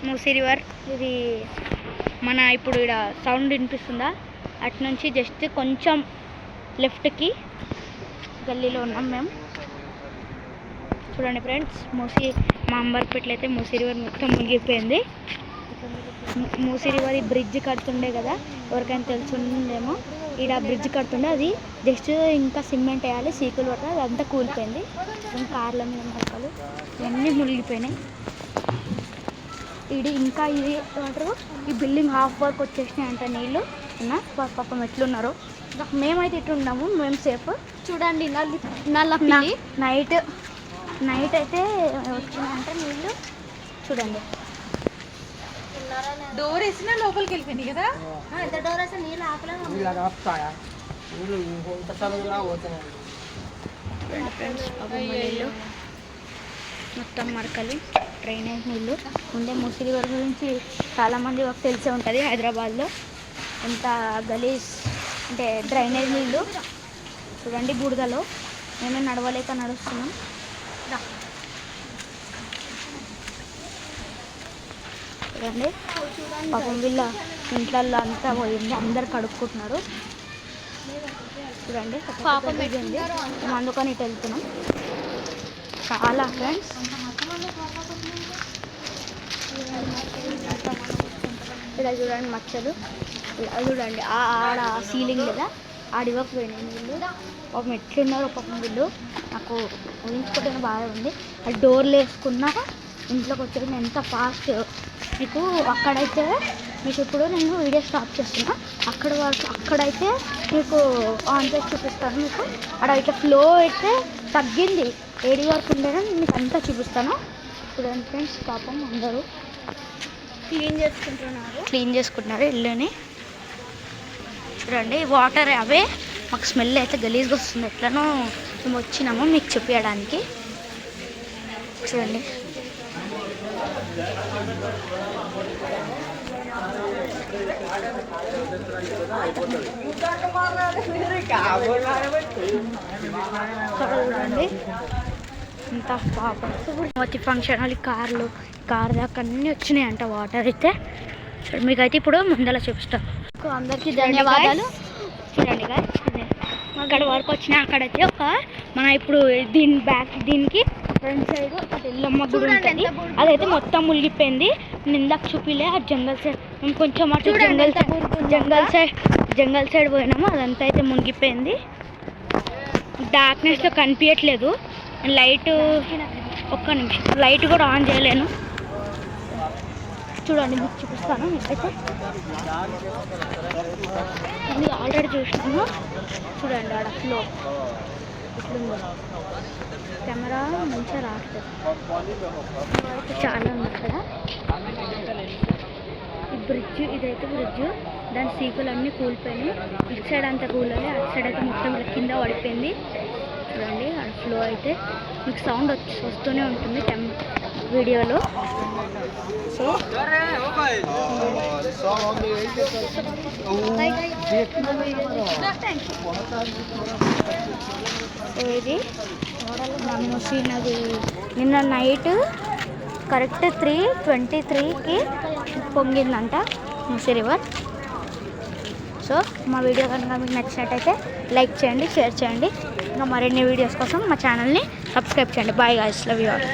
Musi river. ఇది మన ఇప్పుడు ఇక్కడ సౌండ్ వినిపిస్తుందా, అటు నుంచి జస్ట్ కొంచెం లెఫ్ట్కి గల్లీలో ఉన్నాం మేము. చూడండి ఫ్రెండ్స్, మా అంబర్పేటలో అయితే మూసీ రివర్ మొత్తం మునిగిపోయింది. మూసీ రివర్ ఈ బ్రిడ్జ్ కడుతుండే కదా, ఎవరికైనా తెలుసుండేమో. ఇక్కడ బ్రిడ్జ్ కడుతుండే, అది జస్ట్ ఇంకా సిమెంట్ వేయాలి, సీకులు పట్టాలి, అదంతా కూలిపోయింది. కార్ల మీద మరకలు ఇవన్నీ మునిగిపోయినాయి. ఇంకా ఇది ఏమంటారు, ఈ బిల్డింగ్ హాఫ్ వర్క్ వచ్చేసినాయి అంట నీళ్ళు. పాపం ఎట్లున్నారు. మేమైతే ఇటు ఉన్నాము, మేము సేఫ్. చూడండి నైట్ అయితే వచ్చినాయంటే నీళ్ళు. చూడండి, డోర్ వేసినా లోపలికి వెళ్ళిపోయింది కదా. ఎంత డోర్ వేస్తే నీళ్ళు నీళ్ళు మొత్తం మరకలు, డ్రైనేజ్ నీళ్ళు. ముందే మూసీ రివర్ గురించి చాలామంది మాకు తెలిసే ఉంటుంది. హైదరాబాద్లో ఎంత గలీజ్ అంటే డ్రైనేజ్ నీళ్ళు. చూడండి బురదలో మేమే నడవలేక నడుస్తున్నాం. చూడండి పాపం వీళ్ళ ఇంట్లల్లో అంతా పోయింది, అందరు కడుక్కుంటున్నారు. చూడండి పాపం పెట్టింది, మేము అందుకని ఇటు వెళ్తున్నాం. చాలా ఫ్రెండ్స్, ఇలా చూడండి మచ్చలు. ఇలా చూడండి ఆడ సీలింగ్ లేదా ఆడివ్వకపోయినాయి వీళ్ళు. పాపం ఎట్లున్నారు పాపం వీళ్ళు, నాకు ఊహించుకోవడం బాగా ఉంది. ఆ డోర్లు వేసుకున్నాక ఇంట్లోకి వచ్చేది ఎంత ఫాస్ట్. మీకు అక్కడైతే మీకు ఇప్పుడు నేను వీడియో స్టాప్ చేస్తున్నా, అక్కడైతే మీకు ఆన్ చేసి చూపిస్తాను. మీకు అక్కడ అయితే ఫ్లో అయితే తగ్గింది, ఏడి వరకు ఉండేది మీకు అంతా చూపిస్తాను. చూడండి ఫ్రెండ్స్, పాపం అందరూ క్లీన్ చేసుకుంటున్నారు ఇల్లుని. చూడండి వాటర్ అవే, మాకు స్మెల్ అయితే గలీజ్గా వస్తుంది. ఎట్లనో మేము వచ్చినాము మీకు చూపించడానికి. చూడండి చూడండి ఇంత పాపం. ప్రతి ఫంక్షన్ హాల్ కార్ దాకా అన్నీ వచ్చినాయంట వాటర్ అయితే. మీకైతే ఇప్పుడు ముందర చూపిస్తాను. అందరికీ ధన్యవాదాలు. చూడండి అక్కడ వరకు వచ్చినా, అక్కడైతే మన ఇప్పుడు దీనికి ఫ్రంట్ సైడ్ అటు ఎల్లమ్మ గుడి ఉంటుంది, అదైతే మొత్తం మునిగిపోయింది. ఇందాక చూపిలే ఆ జంగల్ సైడ్, మేము కొంచెం అటు జంగల్ సైడ్ పోయినాము, అదంతా అయితే మునిగిపోయింది. డార్క్నెస్లో కనిపించట్లేదు లైట్. ఒక్క నిమిషం, లైట్ కూడా ఆన్ చేయలేను. చూడండి మీకు చూపిస్తాను. అయితే నేను ఆల్రెడీ చూసినాను. చూడండి ఆడ ఫ్లో ఇట్లుంది, కెమెరా మంచిగా రావట్లేదు. చాలా ఉంది అక్కడ. ఈ బ్రిడ్జ్, ఇదైతే బ్రిడ్జ్, దాని సీకులన్నీ కూలిపోయినాయి. ఇటు సైడ్ అంతా కూలలే, అటు సైడ్ అయితే మొత్తం కింద పడిపోయింది. చూడండి ఆ ఫ్లో అయితే మీకు సౌండ్ వస్తూనే ఉంటుంది వీడియోలో. సో ఇది మూసీ నది నిన్న నైట్ కరెక్ట్ 3:23కి పొంగిందంట మూసీ రివర్. సో మా వీడియో కనుక మీకు నచ్చినట్టయితే లైక్ చేయండి, షేర్ చేయండి. ఇంకా మరిన్ని వీడియోస్ కోసం మా ఛానల్ని సబ్స్క్రైబ్ చేయండి. Bye guys, love you all.